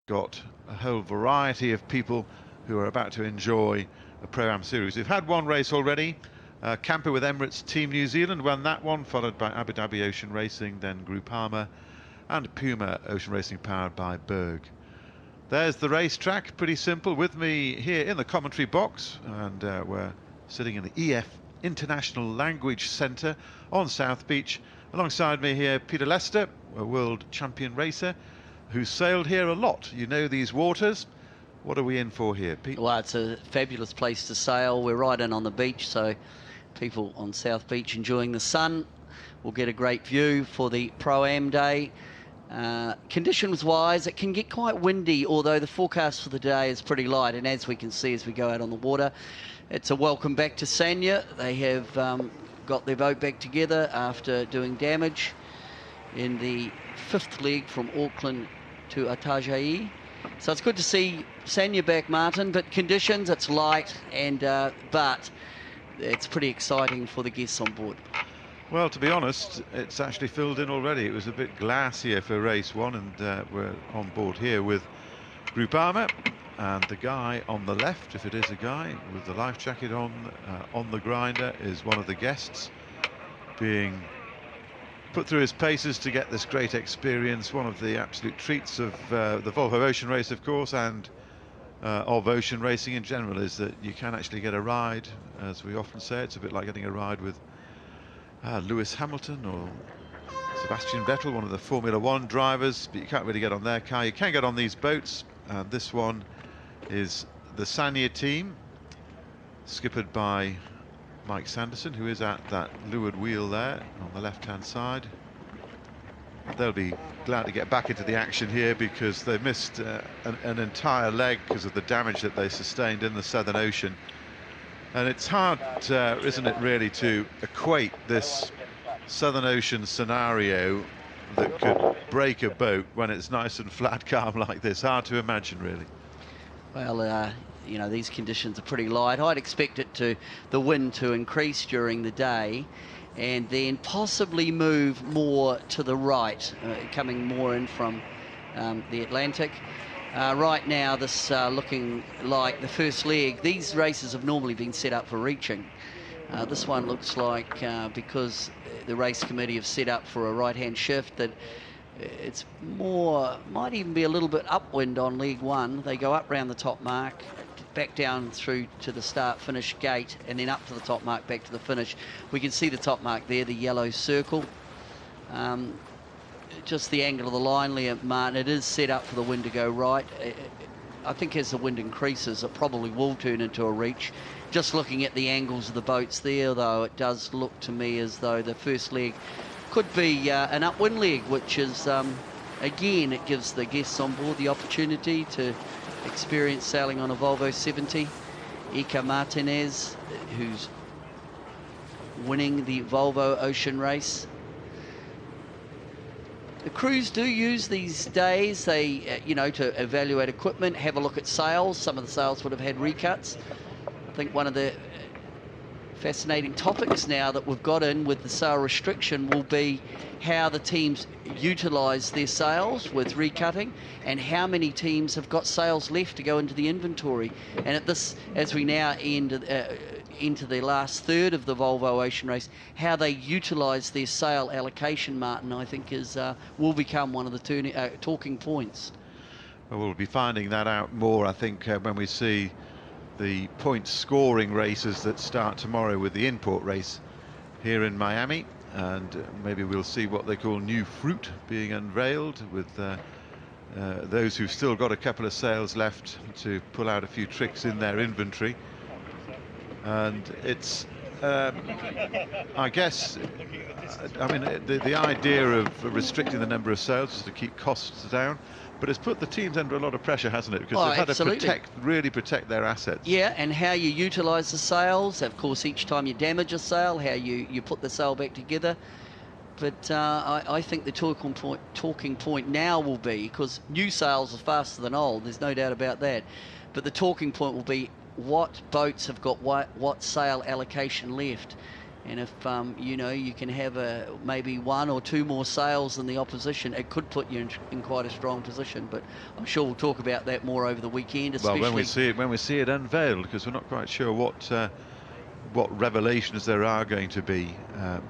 got a whole variety of people who are about to enjoy a Pro-Am series. We've had one race already. Camper with Emirates Team New Zealand won that one, followed by Abu Dhabi Ocean Racing, then Groupama, and Puma Ocean Racing powered by Berg. There's the racetrack, pretty simple. With me here in the commentary box, and we're sitting in the EF International Language Centre on South Beach. Alongside me here, Peter Lester, a world champion racer who's sailed here a lot. You know these waters. What are we in for here, Pete? Well, it's a fabulous place to sail. We're right in on the beach, so people on South Beach enjoying the sun will get a great view for the Pro-Am day. Conditions-wise, it can get quite windy, although the forecast for the day is pretty light, and as we can see as we go out on the water, it's a welcome back to Sanya. They have got their boat back together after doing damage in the fifth leg from Auckland to Atajai. So it's good to see Sanya back, Martin, but conditions, it's light, and but it's pretty exciting for the guests on board. Well, to be honest, it's actually filled in already. It was a bit glassier for race one, and we're on board here with Groupama, and the guy on the left, if it is a guy, with the life jacket on the grinder, is one of the guests being put through his paces to get this great experience. One of the absolute treats of the Volvo Ocean Race, of course, and of ocean racing in general, is that you can actually get a ride. As we often say, it's a bit like getting a ride with Lewis Hamilton or Sebastian Vettel, one of the Formula One drivers, but you can't really get on their car. You can get on these boats, and this one is the Sanya team, skippered by Mike Sanderson, who is at that leeward wheel there on the left-hand side. They'll be glad to get back into the action here because they missed an entire leg because of the damage that they sustained in the Southern Ocean. And it's hard, isn't it, really, to equate this Southern Ocean scenario that could break a boat when it's nice and flat, calm like this. Hard to imagine, really. Well, you know, these conditions are pretty light. I'd expect the wind to increase during the day and then possibly move more to the right, coming more in from the Atlantic. Right now, this looking like the first leg. These races have normally been set up for reaching. This one looks like, because the race committee have set up for a right-hand shift, that it's more, might even be a little bit upwind on leg one. They go up round the top mark, back down through to the start-finish gate, and then up to the top mark, back to the finish. We can see the top mark there, the yellow circle. Just the angle of the line, Liam Martin, it is set up for the wind to go right. I think as the wind increases, it probably will turn into a reach. Just looking at the angles of the boats there, though, it does look to me as though the first leg could be an upwind leg, which is, again, it gives the guests on board the opportunity to experience sailing on a Volvo 70. Ika Martinez, who's winning the Volvo Ocean Race. The crews do use these days, they, you know, to evaluate equipment, have a look at sails. Some of the sails would have had recuts. I think one of the fascinating topics now that we've got in with the sail restriction will be how the teams utilise their sails with recutting, and how many teams have got sails left to go into the inventory. And at this, as we now end into the last third of the Volvo Ocean Race, how they utilise their sail allocation, Martin, I think is will become one of the talking points. Well, we'll be finding that out more, I think, when we see the point scoring races that start tomorrow with the import race here in Miami, and maybe we'll see what they call new fruit being unveiled with those who've still got a couple of sails left to pull out a few tricks in their inventory. And it's I guess, I mean, the idea of restricting the number of sails is to keep costs down, but it's put the teams under a lot of pressure, hasn't it? Because they've had to really protect their assets. Yeah, and how you utilise the sails. Of course, each time you damage a sail, how you put the sail back together. But I think the talking point now will be, because new sails are faster than old, there's no doubt about that, but the talking point will be what boats have got what sail allocation left. And if you know, you can have maybe 1 or 2 more sails than the opposition, it could put you in quite a strong position. But I'm sure we'll talk about that more over the weekend, especially well, when we see it unveiled, because we're not quite sure what revelations there are going to be,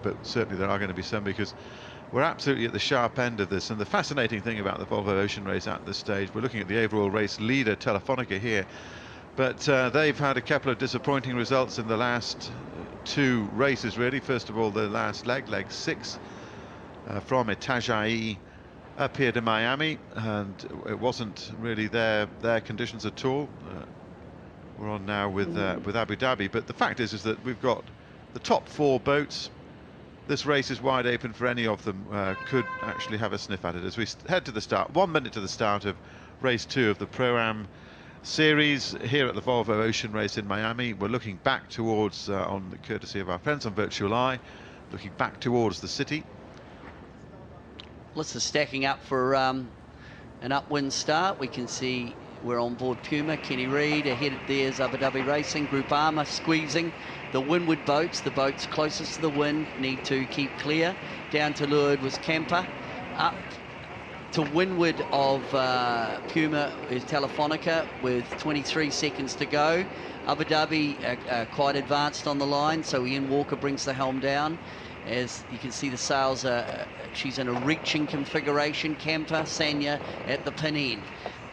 but certainly there are going to be some, because we're absolutely at the sharp end of this. And the fascinating thing about the Volvo Ocean Race at this stage, we're looking at the overall race leader, Telefonica, here. But they've had a couple of disappointing results in the last 2 races, really. First of all, the last leg 6, from Itajaí up here to Miami, and it wasn't really their conditions at all. We're on now with Abu Dhabi, but the fact is that we've got the top 4 boats. This race is wide open for any of them. Could actually have a sniff at it as we head to the start. 1 minute to the start of race 2 of the Pro-Am series here at the Volvo Ocean Race in Miami. We're looking back towards, on the courtesy of our friends on Virtual Eye, looking back towards the city. Let's stacking up for an upwind start. We can see we're on board Puma, Kenny Reid, ahead there's Abu Dhabi Racing, Groupama squeezing. The windward boats, the boats closest to the wind, need to keep clear. Down to leeward was Camper. Up to windward of Puma is Telefonica with 23 seconds to go. Abu Dhabi quite advanced on the line, so Ian Walker brings the helm down. As you can see, the sails she's in a reaching configuration. Camper, Sanya at the pin end.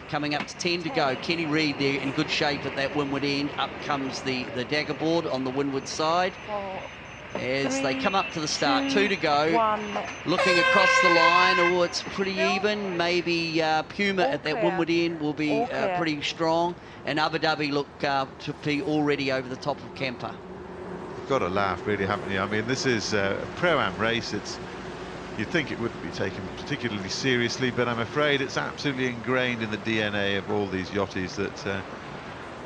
Coming up to 10 to go. Kenny Reid there in good shape at that windward end. Up comes the dagger board on the windward side. As they come up to the start, 2 to go. 1. Looking across the line, oh, it's pretty even. Maybe Puma at that windward end will be pretty strong. And Abu Dhabi look to be already over the top of Camper. You've got to laugh, really, haven't you? I mean, this is a Pro-Am race. You'd think it wouldn't be taken particularly seriously, but I'm afraid it's absolutely ingrained in the DNA of all these yachties that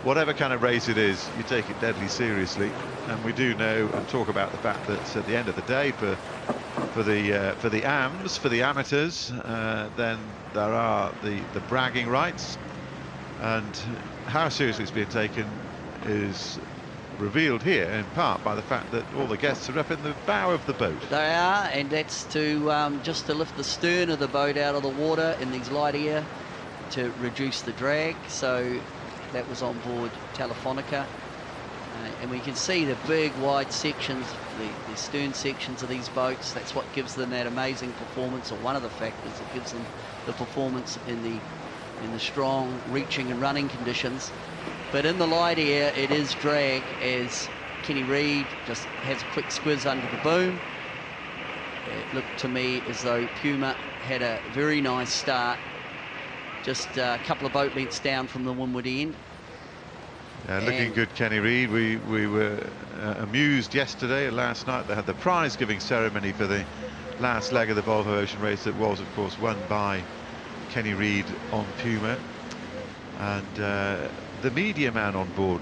whatever kind of race it is, you take it deadly seriously. And we do know and talk about the fact that at the end of the day, for the AMs, for the amateurs, then there are the bragging rights, and how seriously it's being taken is revealed here in part by the fact that all the guests are up in the bow of the boat. They are, and that's to just to lift the stern of the boat out of the water in these light air to reduce the drag. So that was on board Telefonica, and we can see the big wide sections, the stern sections of these boats. That's what gives them that amazing performance, or one of the factors that gives them the performance in the strong reaching and running conditions. But in the light air, it is drag, as Kenny Reid just has a quick squiz under the boom. It looked to me as though Puma had a very nice start, just a couple of boat lengths down from the windward end. Yeah, looking good, Kenny Reid. We were amused yesterday, last night. They had the prize-giving ceremony for the last leg of the Volvo Ocean Race that was, of course, won by Kenny Reid on Puma. And the media man on board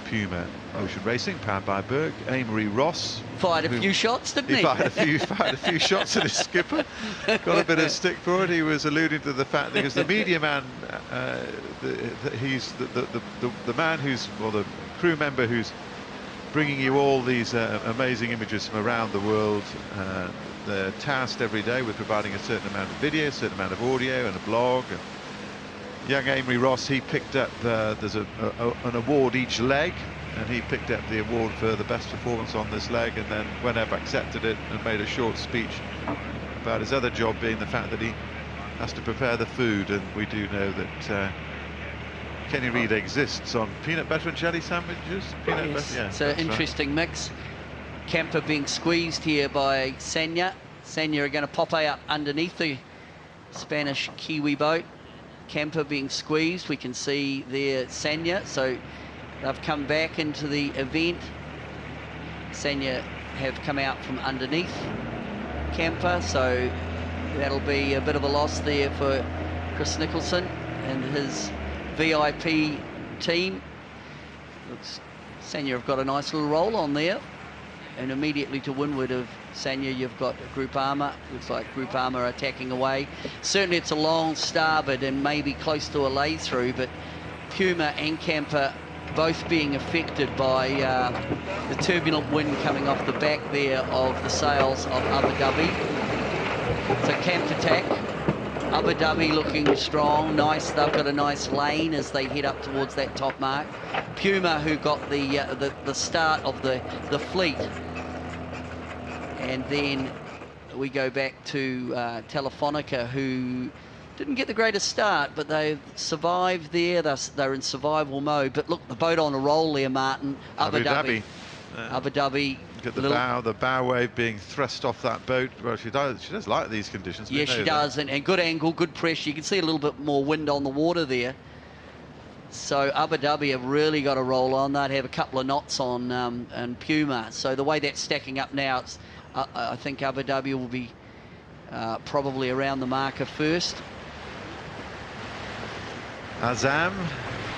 Puma Ocean Racing, powered by Berg, Amory Ross. Fired a few shots, didn't he? He fired a few shots at his skipper. Got a bit of stick for it. He was alluding to the fact that because the media man, he's the man who's, or the crew member who's bringing you all these amazing images from around the world. They're tasked every day with providing a certain amount of video, a certain amount of audio, and a blog. And young Amory Ross, he picked up, there's an award each leg, and he picked up the award for the best performance on this leg, and then went up, accepted it, and made a short speech about his other job being the fact that he has to prepare the food. And we do know that Kenny Reid exists on peanut butter and jelly sandwiches. Peanut butter, yeah, it's an interesting mix. Camper being squeezed here by Sanya. Sanya are going to pop out underneath the Spanish Kiwi boat. Camper being squeezed, we can see there Sanya, so they've come back into the event. Sanya have come out from underneath Camper, so that'll be a bit of a loss there for Chris Nicholson and his VIP team. Looks, Sanya have got a nice little roll on there, and immediately to windward of Sanya you've got Groupama. Looks like Groupama are attacking away. Certainly it's a long starboard and maybe close to a lay through, but Puma and Camper both being affected by the turbulent wind coming off the back there of the sails of Abu Dhabi. So camp attack, Abu Dhabi looking strong, nice. They've got a nice lane as they head up towards that top mark. Puma, who got the start of the fleet, and then we go back to Telefonica, who didn't get the greatest start, but they survived there. They're in survival mode. But look, the boat on a roll there, Martin. Abu Dhabi. Abu Dhabi. Look at the bow wave being thrust off that boat. Well, she does like these conditions. Yeah, she does, and good angle, good pressure. You can see a little bit more wind on the water there. So Abu Dhabi have really got to roll on. They'd have a couple of knots on and Puma. So the way that's stacking up now, it's, I think Abu Dhabi will be probably around the marker first. Azam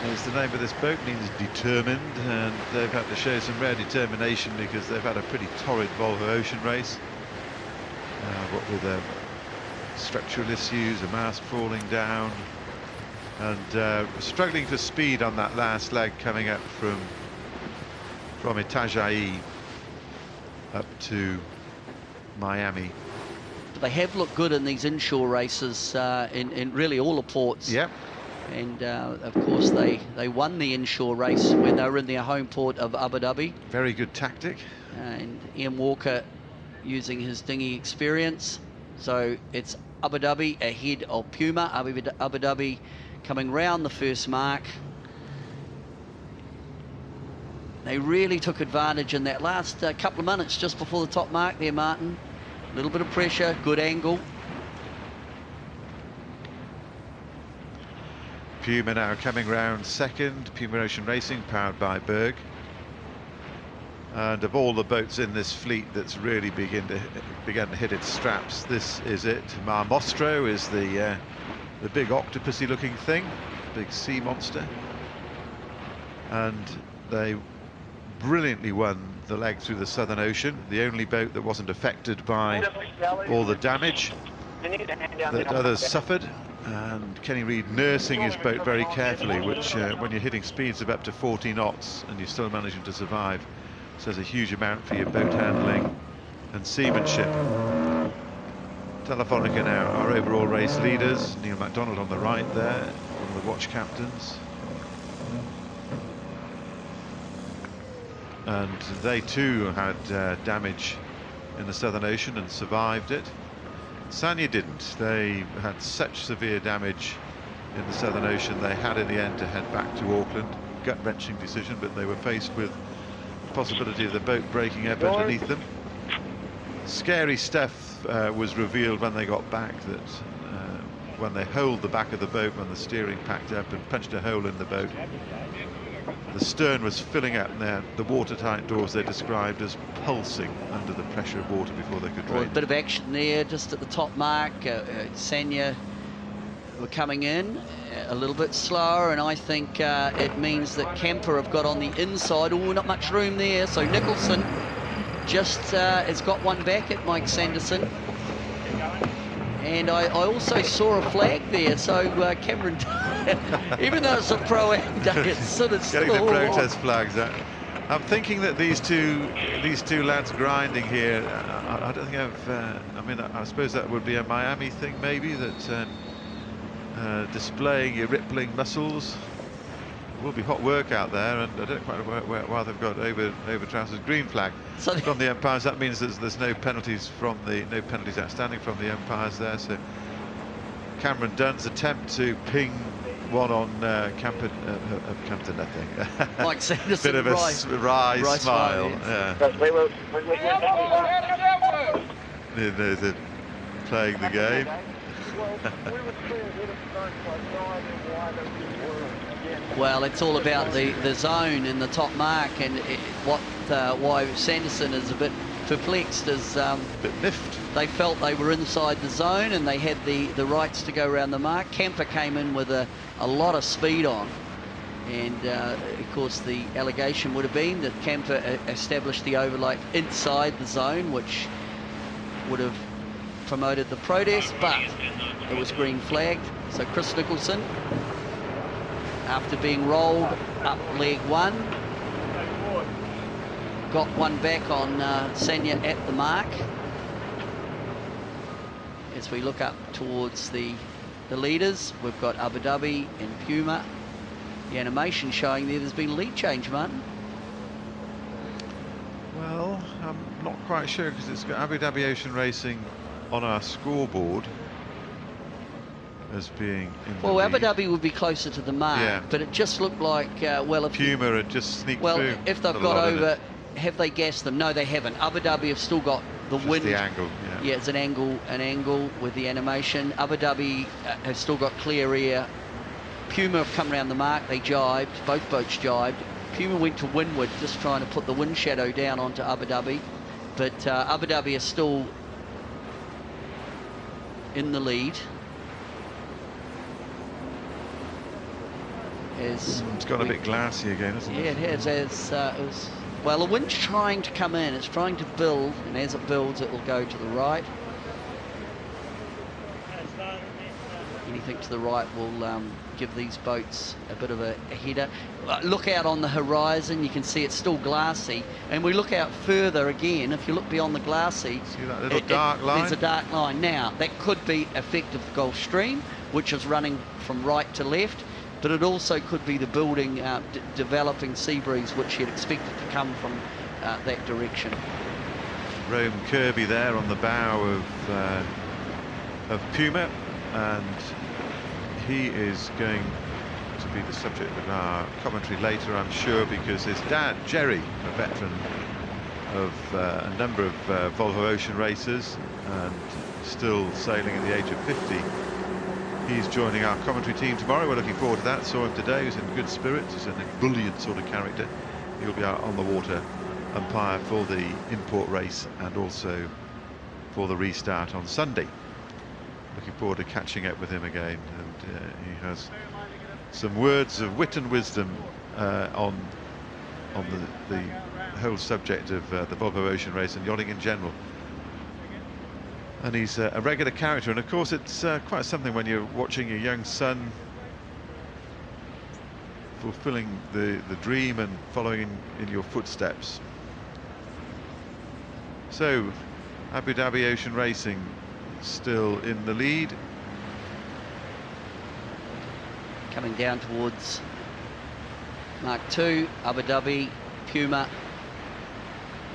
is the name of this boat, means determined, and they've had to show some rare determination because they've had a pretty torrid Volvo Ocean race. What with structural issues, a mast falling down, and struggling for speed on that last leg coming up from Itajaí up to Miami. They have looked good in these inshore races in really all the ports. Yep. And of course they won the inshore race when they were in their home port of Abu Dhabi. Very good tactic. And Ian Walker using his dinghy experience. So it's Abu Dhabi ahead of Puma. Abu Dhabi coming round the first mark. They really took advantage in that last couple of minutes just before the top mark there, Martin. A little bit of pressure, good angle. Puma now coming round second. Puma Ocean Racing, powered by Berg. And of all the boats in this fleet that's really begun to hit its straps, this is it. Mar Mostro is the big octopusy looking thing, big sea monster. And they brilliantly won the leg through the Southern Ocean, the only boat that wasn't affected by all the damage that others suffered. And Kenny Reid nursing his boat very carefully, which when you're hitting speeds of up to 40 knots and you're still managing to survive, says a huge amount for your boat handling and seamanship. Telefonica now our overall race leaders. Neil MacDonald on the right there, one of the watch captains. And they too had damage in the Southern Ocean and survived it. Sanya didn't. They had such severe damage in the Southern Ocean, they had in the end to head back to Auckland. Gut-wrenching decision, but they were faced with the possibility of the boat breaking up underneath them. Scary stuff was revealed when they got back, that when they holed the back of the boat, when the steering packed up and punched a hole in the boat, the stern was filling up, and the watertight doors they described as pulsing under the pressure of water before they could drain. Well, a bit of action there just at the top mark. Sanya were coming in a little bit slower, and I think it means that Camper have got on the inside. Oh, not much room there. So Nicholson just has got one back at Mike Sanderson. And I also saw a flag there, so Cameron, even though it's a pro-am day, it's sort of getting the protest flags out. I'm thinking that these two lads grinding here, I don't think I mean, I suppose that would be a Miami thing maybe, that displaying your rippling muscles. It will be hot work out there, and I don't quite know why they've got over trousers green flag from the umpires. That means there's no penalties outstanding from the umpires there. So Cameron Dunn's attempt to ping one on Camper have come to nothing. Mike Sanderson, bit of a wry smile. Yeah. They're playing the game. Well, it's all about the zone in the top mark, and why Sanderson is a bit perplexed is a bit miffed. They felt they were inside the zone and they had the rights to go around the mark. Camper came in with a lot of speed on, and of course the allegation would have been that Camper established the overlap inside the zone, which would have promoted the protest, but it was green flagged. So Chris Nicholson, after being rolled up leg one. Got one back on Sanya at the mark. As we look up towards the leaders, we've got Abu Dhabi and Puma. The animation showing there's been a lead change, Martin. Well, I'm not quite sure because it's got Abu Dhabi Ocean Racing on our scoreboard as being in the Well, Abu lead. Dhabi would be closer to the mark, Yeah. but it just looked like, well, if Puma had just sneaked well, through. if they've a got lot in over, it. have they gassed them? No, they haven't. Abu Dhabi have still got the Just wind. the angle, yeah. Yeah, it's an angle with the animation. Abu Dhabi have still got clear air. Puma have come around the mark. They jibed. Both boats jibed. Puma went to windward, just trying to put the wind shadow down onto Abu Dhabi. But Abu Dhabi are still in the lead. It's got a bit glassy again, hasn't it? Yeah, it has. Well, the wind's trying to come in. It's trying to build, and as it builds, it will go to the right. Anything to the right will give these boats a bit of a header. Look out on the horizon. You can see it's still glassy. And we look out further again. If you look beyond the glassy, See that little dark line? There's a dark line. Now, that could be effect of the Gulf Stream, which is running from right to left. But it also could be the building, developing sea breeze, which you'd expect it to come from that direction. Rome Kirby there on the bow of Puma, and he is going to be the subject of our commentary later, I'm sure, because his dad, Jerry, a veteran of a number of Volvo Ocean races and still sailing at the age of 50. He's joining our commentary team tomorrow. We're looking forward to that. Saw him today. He's in good spirits. He's an ebullient sort of character. He'll be out on the water umpire for the import race and also for the restart on Sunday. Looking forward to catching up with him again. And he has some words of wit and wisdom on the whole subject of the Volvo Ocean race and yachting in general. And he's a regular character, and of course it's quite something when you're watching your young son fulfilling the dream and following in your footsteps. So Abu Dhabi Ocean Racing still in the lead. Coming down towards Mark II, Abu Dhabi, Puma.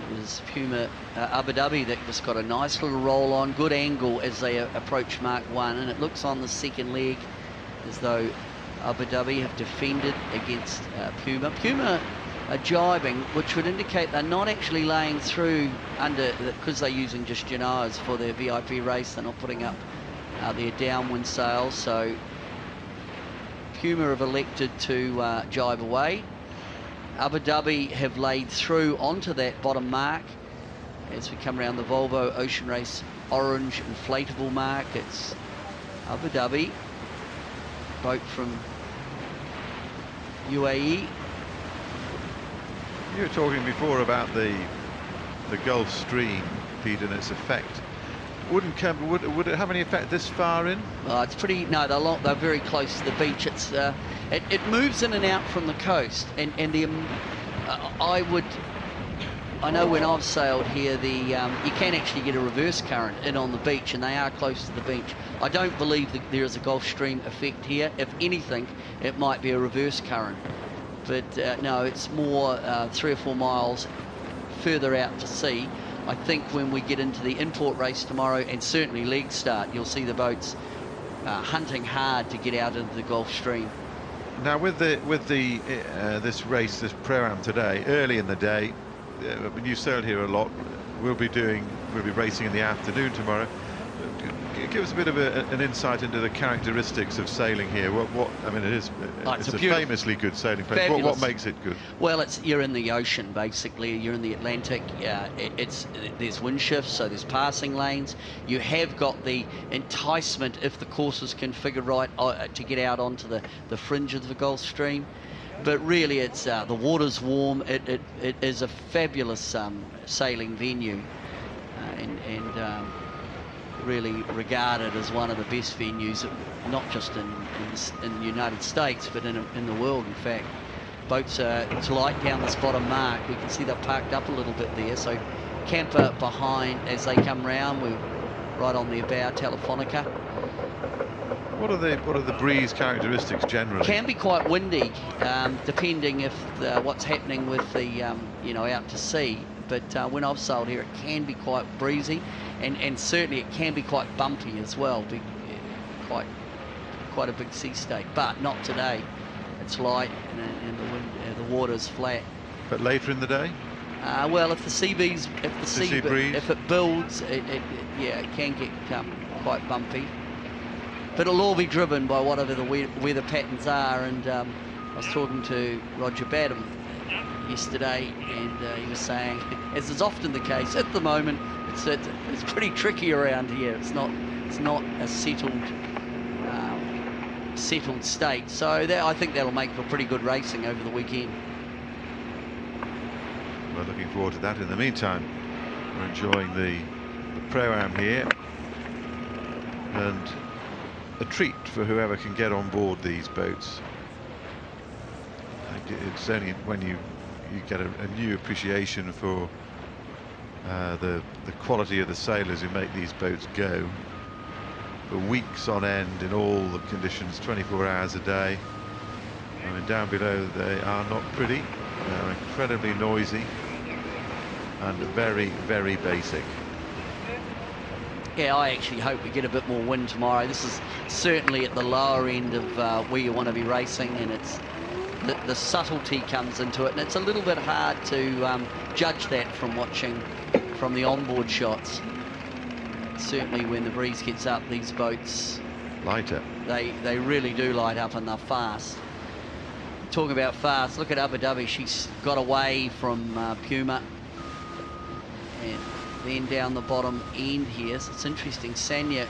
It was Puma, Abu Dhabi that just got a nice little roll on, good angle as they approach Mark I, and it looks on the second leg as though Abu Dhabi have defended against Puma. Puma are jibing, which would indicate they're not actually laying through under, because they're using just Genoas for their VIP race. They're not putting up their downwind sails, so Puma have elected to jibe away. Abu Dhabi have laid through onto that bottom mark as we come around the Volvo Ocean Race orange inflatable mark. It's Abu Dhabi, boat from UAE. You were talking before about the Gulf Stream, Pete, and its effect. Would it have any effect this far in? It's pretty. No, they're very close to the beach. It's it moves in and out from the coast, and I know when I've sailed here, you can actually get a reverse current in on the beach, and they are close to the beach. I don't believe that there is a Gulf Stream effect here. If anything, it might be a reverse current, but no, it's more 3 or 4 miles further out to sea. I think when we get into the import race tomorrow, and certainly leg start, you'll see the boats hunting hard to get out into the Gulf Stream. Now, with this race, this pro-am today, early in the day, when you sailed here a lot, we'll be racing in the afternoon tomorrow. Give us a bit of an insight into the characteristics of sailing here. I mean, it's a famously good sailing place. What makes it good? Well, you're in the ocean, basically. You're in the Atlantic. There's wind shifts, so there's passing lanes. You have got the enticement, if the course is configured right, to get out onto the fringe of the Gulf Stream. But really, it's the water's warm. It is a fabulous sailing venue, and really regarded as one of the best venues, not just in the United States, but in the world, in fact. boats it's light down this bottom mark. We can see they're parked up a little bit there, so camper behind as they come round. We're right on their bow, Telefonica. What are the breeze characteristics generally? Can be quite windy, depending if what's happening with the you know, out to sea. But when I've sailed here, it can be quite breezy, and certainly it can be quite bumpy as well. Quite a big sea state, but not today. It's light and the wind, the water's flat. But later in the day? Well, if the sea breeze, if it builds, yeah, it can get quite bumpy. But it'll all be driven by whatever the weather patterns are. And I was talking to Roger Badham yesterday, and he was saying, as is often the case at the moment, it's pretty tricky around here. It's not a settled state. So I think that'll make for pretty good racing over the weekend. We're looking forward to that. In the meantime, we're enjoying the Pro-Am here, and a treat for whoever can get on board these boats. It's only when you get a new appreciation for the quality of the sailors who make these boats go for weeks on end in all the conditions, 24 hours a day. I mean, down below they are not pretty. They're incredibly noisy and very, very basic. Yeah, I actually hope we get a bit more wind tomorrow. This is certainly at the lower end of where you want to be racing, and it's the subtlety comes into it, and it's a little bit hard to judge that from watching from the onboard shots. Certainly when the breeze gets up, these boats lighter. They really do light up, and they're fast. Talking about fast, look at Abu Dhabi. She's got away from Puma, and then down the bottom end here. So it's interesting. Sanya,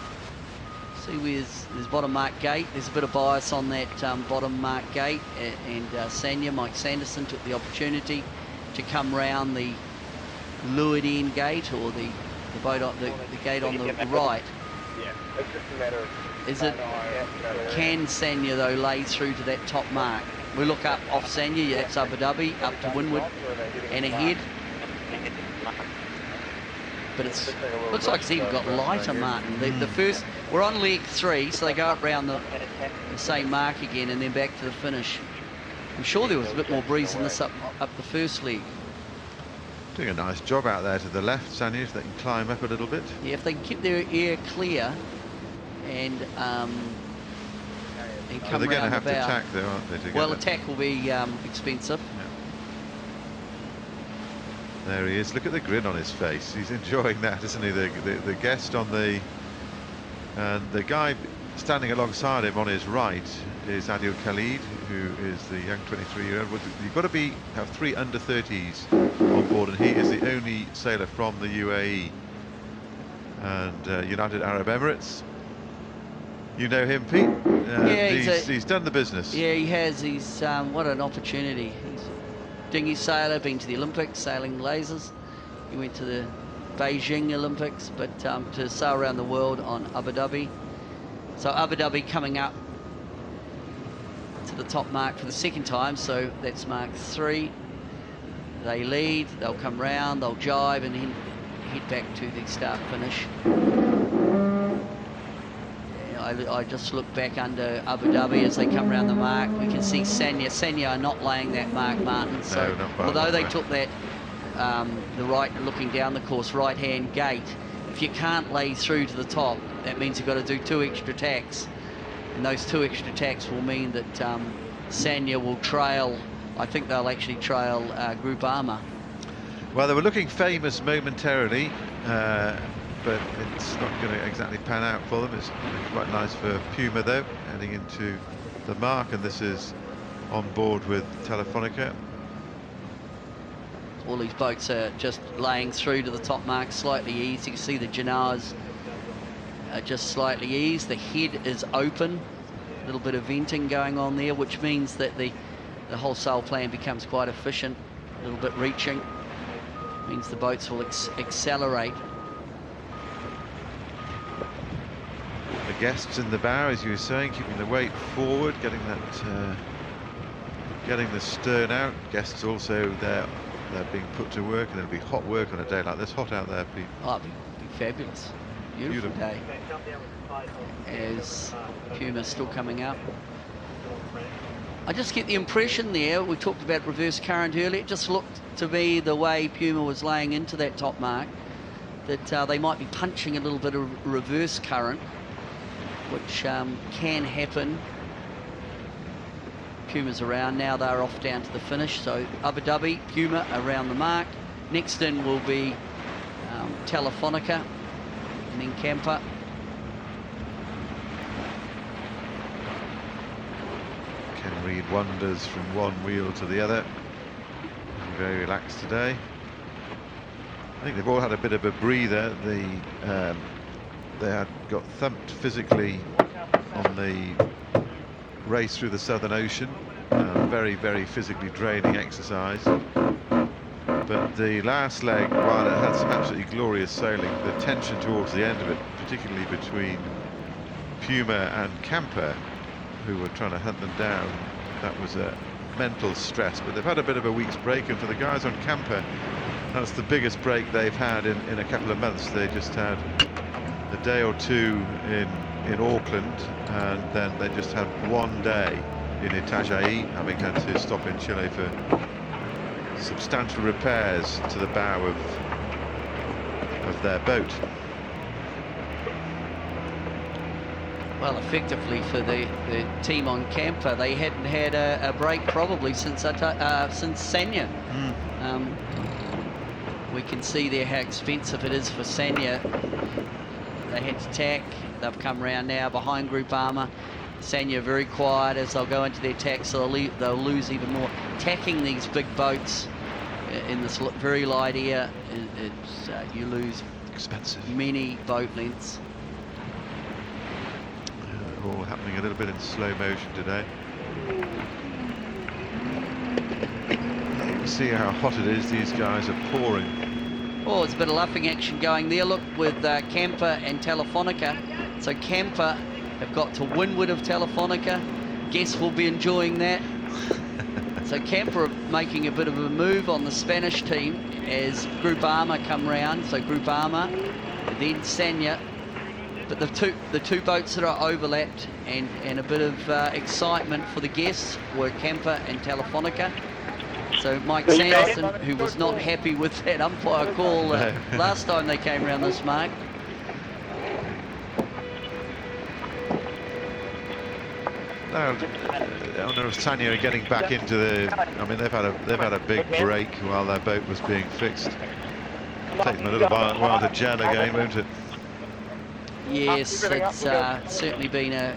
see where's there's bottom mark gate. There's a bit of bias on that bottom mark gate, and Sanya, Mike Sanderson, took the opportunity to come round the leeward end gate, or the boat on the gate on the right. Yeah, it's just a matter of... Can Sanya though lay through to that top mark? We look up off Sanya, yeah, that's Abu Dhabi, up to windward and ahead. But it looks like it's even got lighter, Martin. The first, we're on leg 3, so they go up round the same mark again and then back to the finish. I'm sure there was a bit more breeze in this up the first leg. Doing a nice job out there to the left, Sanya, if they can climb up a little bit. Yeah, if they can keep their air clear and come they're going to have to attack though, aren't they? Well, attack will be expensive. Yeah. There he is. Look at the grin on his face. He's enjoying that, isn't he? The guest on the guy standing alongside him on his right is Adil Khalid, who is the young 23-year-old. You've got to have 3 under-30s on board, and he is the only sailor from the UAE and United Arab Emirates. You know him, Pete? Yeah, he's done the business. Yeah, he has. He's what an opportunity. He's a dinghy sailor, been to the Olympics, sailing lasers. He went to the Beijing Olympics, but to sail around the world on Abu Dhabi. So Abu Dhabi coming up to the top mark for the second time, so that's mark 3. They lead, they'll come round, they'll jibe, and then head back to the start finish. I just look back under Abu Dhabi as they come around the mark. We can see Sanya are not laying that mark, Martin. So no, although they took that the right, looking down the course, right-hand gate, if you can't lay through to the top, that means you've got to do 2 extra tacks, and those 2 extra tacks will mean that Sanya will trail. I think they'll actually trail Group Armour. Well, they were looking famous momentarily, but it's not going to exactly pan out for them. It's quite nice for Puma though, heading into the mark, and this is on board with Telefonica. All these boats are just laying through to the top mark, slightly eased. You can see the Janars are just slightly eased. The head is open, a little bit of venting going on there, which means that the whole sail plan becomes quite efficient, a little bit reaching. Means the boats will accelerate. The guests in the bow, as you were saying, keeping the weight forward, getting that getting the stern out. Guests also they're being put to work, and it'll be hot work on a day like this. Hot out there, Pete. Oh, it'd be fabulous. Beautiful day. As Puma's still coming up. I just get the impression there, we talked about reverse current earlier, it just looked to be the way Puma was laying into that top mark, that they might be punching a little bit of reverse current, which can happen. Puma's around now, they're off down to the finish, so Abu Dhabi, Puma around the mark. Next in will be Telefonica, and then Camper. Can read wonders from one wheel to the other. Very relaxed today. I think they've all had a bit of a breather. They had got thumped physically on the race through the Southern Ocean. Very, very physically draining exercise. But the last leg, while it had some absolutely glorious sailing, the tension towards the end of it, particularly between Puma and Camper, who were trying to hunt them down, that was a mental stress. But they've had a bit of a week's break, and for the guys on Camper, that's the biggest break they've had in a couple of months. They just had a day or two in Auckland, and then they just had 1 day in Itajaí, having had to stop in Chile for substantial repairs to the bow of their boat. Well, effectively for the team on Camper, they hadn't had a break probably since Sanya. We can see there how expensive it is for Sanya. They had to tack. They've come round now behind Groupama. Sanya very quiet as they'll go into their tack, so they'll lose even more. Tacking these big boats in this very light air, you lose Expensive. many boat lengths. All happening a little bit in slow motion today. You can see how hot it is. These guys are pouring. Oh, there's a bit of luffing action going there. Look, with Camper and Telefonica. So Camper have got to windward of Telefonica. Guests will be enjoying that. So Camper are making a bit of a move on the Spanish team as Groupama come round. So Groupama, then Sanya. But the two boats that are overlapped and a bit of excitement for the guests were Camper and Telefonica. So Mike Sanderson, who was not happy with that umpire call last time they came around this mark. Now, Sanya are getting back into the. I mean, they've had a big break while their boat was being fixed. Take them a little while to gel again, won't it? Yes, it's certainly been a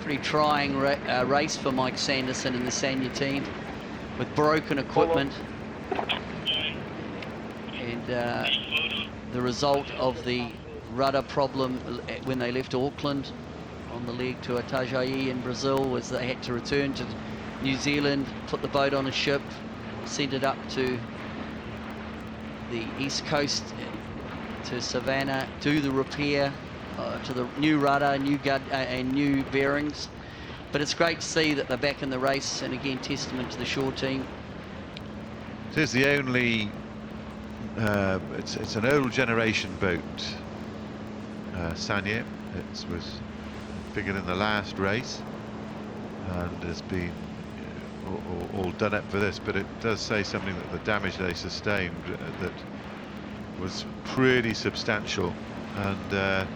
pretty trying race for Mike Sanderson and the Sanya team with broken equipment. And the result of the rudder problem when they left Auckland on the leg to Itajaí in Brazil was they had to return to New Zealand, put the boat on a ship, send it up to the east coast to Savannah, do the repair to the new rudder, and new bearings. But it's great to see that they're back in the race, and again, testament to the shore team. It is the only. It's an old generation boat. Sanya. It was figured in the last race, and has been all done up for this. But it does say something that the damage they sustained that was pretty substantial, and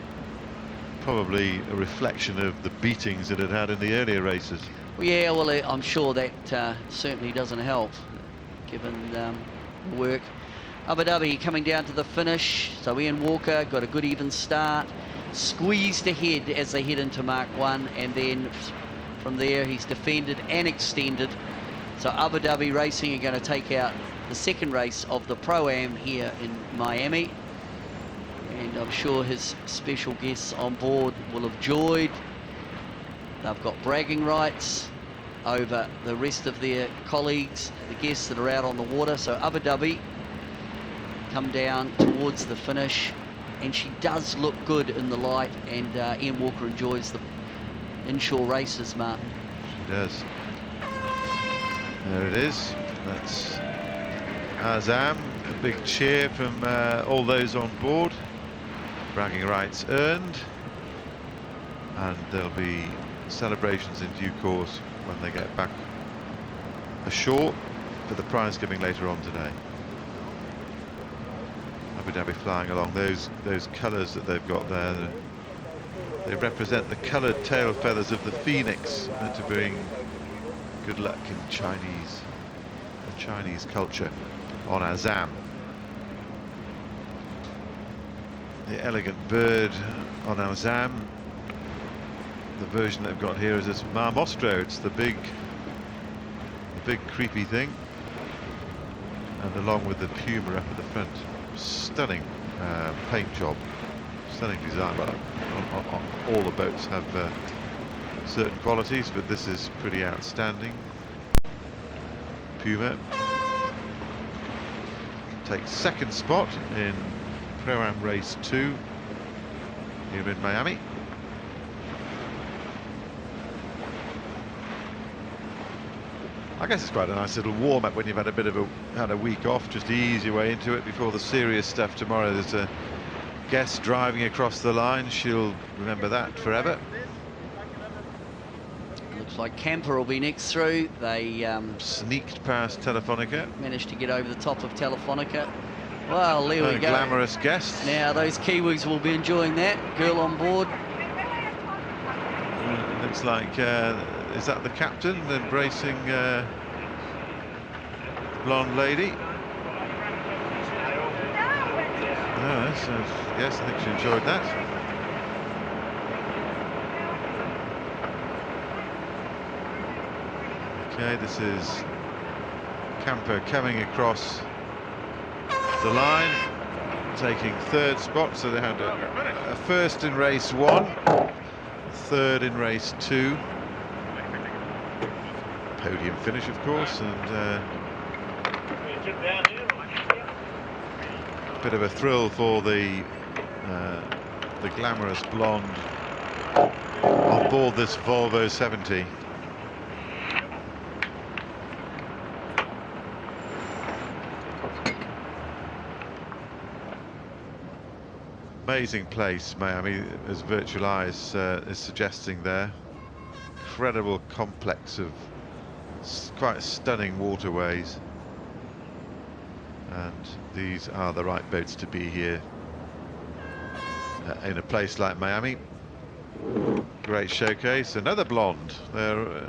probably a reflection of the beatings it had had in the earlier races. Well, yeah, well, I'm sure that certainly doesn't help, given the work. Abu Dhabi coming down to the finish, so Ian Walker got a good even start, squeezed ahead as they head into Mark 1, and then from there he's defended and extended. So Abu Dhabi Racing are going to take out the second race of the Pro-Am here in Miami, and I'm sure his special guests on board will have joyed. They've got bragging rights over the rest of their colleagues, the guests that are out on the water. So Abu Dhabi come down towards the finish, and she does look good in the light, and Ian Walker enjoys the inshore races, Martin. She does. There it is. That's Azam. A big cheer from all those on board. Bragging rights earned. And there'll be celebrations in due course when they get back ashore for the prize giving later on today. Abu Dhabi flying along. Those colours that they've got there, they represent the coloured tail feathers of the phoenix, meant to bring good luck in Chinese culture on Azam. The elegant bird on Azam. The version they've got here is this Marmostro. It's the big creepy thing, and along with the puma up at the front. Stunning paint job, stunning design. Well, all the boats have certain qualities, but this is pretty outstanding. Puma takes second spot in Pro-Am Race 2 here in Miami. I guess it's quite a nice little warm-up when you've had a week off, just ease your way into it before the serious stuff tomorrow. There's a guest driving across the line. She'll remember that forever. Looks like Camper will be next through. They sneaked past Telefonica. Managed to get over the top of Telefonica. Well, there we go. Glamorous guest. Now those Kiwis will be enjoying that. Girl on board. Looks like, is that the captain embracing blonde lady? Yes, I think she enjoyed that. Okay, this is Camper coming across the line, taking third spot. So they had a first in race 1, third in race 2. Podium finish, of course, and a bit of a thrill for the glamorous blonde on board this Volvo 70. Amazing place, Miami, as Virtual Eyes is suggesting there. Incredible complex of quite stunning waterways, and these are the right boats to be here in a place like Miami. Great showcase. Another blonde. They're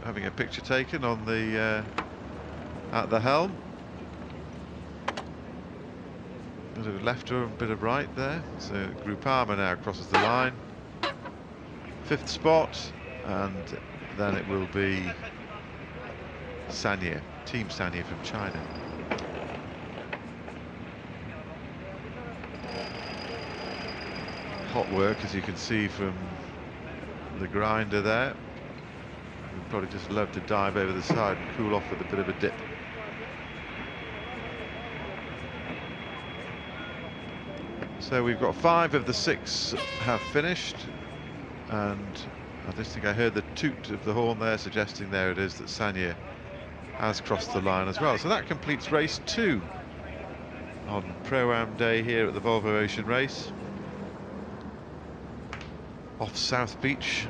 having a picture taken on the at the helm. Bit of left or a bit of right there. So Groupama now crosses the line. 5th spot, and then it will be Sanya, Team Sanya from China. Hot work, as you can see from the grinder there. We'd probably just love to dive over the side and cool off with a bit of a dip. So we've got 5 of the 6 have finished, and I just think I heard the toot of the horn there, suggesting there it is that Sanya has crossed the line as well. So that completes race 2 on Pro-Am Day here at the Volvo Ocean Race. Off South Beach.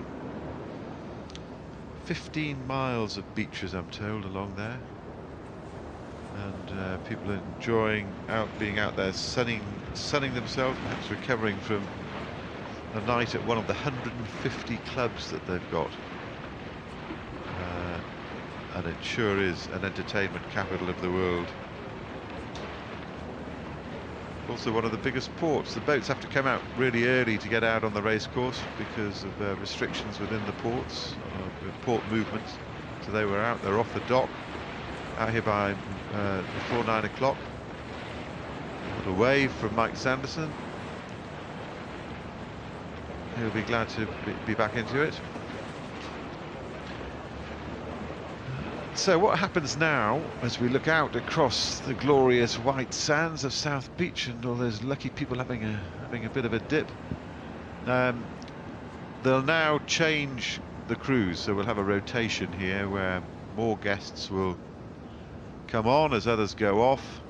15 miles of beaches, I'm told, along there. And people enjoying being out there sunning themselves, perhaps recovering from a night at one of the 150 clubs that they've got. And it sure is an entertainment capital of the world. Also one of the biggest ports. The boats have to come out really early to get out on the race course because of restrictions within the ports, port movements. So they're off the dock, out here by before 9 o'clock. A little wave from Mike Sanderson. He'll be glad to be back into it. So what happens now as we look out across the glorious white sands of South Beach and all those lucky people having a bit of a dip? They'll now change the crews, so we'll have a rotation here where more guests will come on as others go off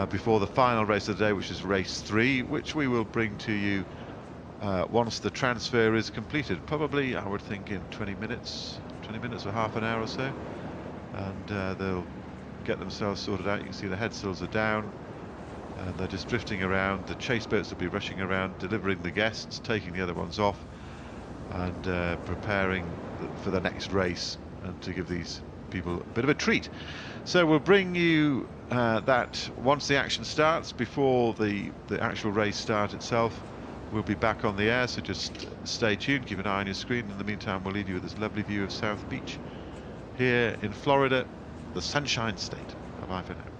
before the final race of the day, which is race 3, which we will bring to you once the transfer is completed. Probably, I would think, in 20 minutes or half an hour or so. And they'll get themselves sorted out. You can see the head sails are down and they're just drifting around. The chase boats will be rushing around, delivering the guests, taking the other ones off, and preparing for the next race, and to give these people a bit of a treat. So we'll bring you that once the action starts. Before the actual race start itself, we'll be back on the air, so just stay tuned, keep an eye on your screen. In the meantime, we'll leave you with this lovely view of South Beach here in Florida, the Sunshine State. Bye-bye for now.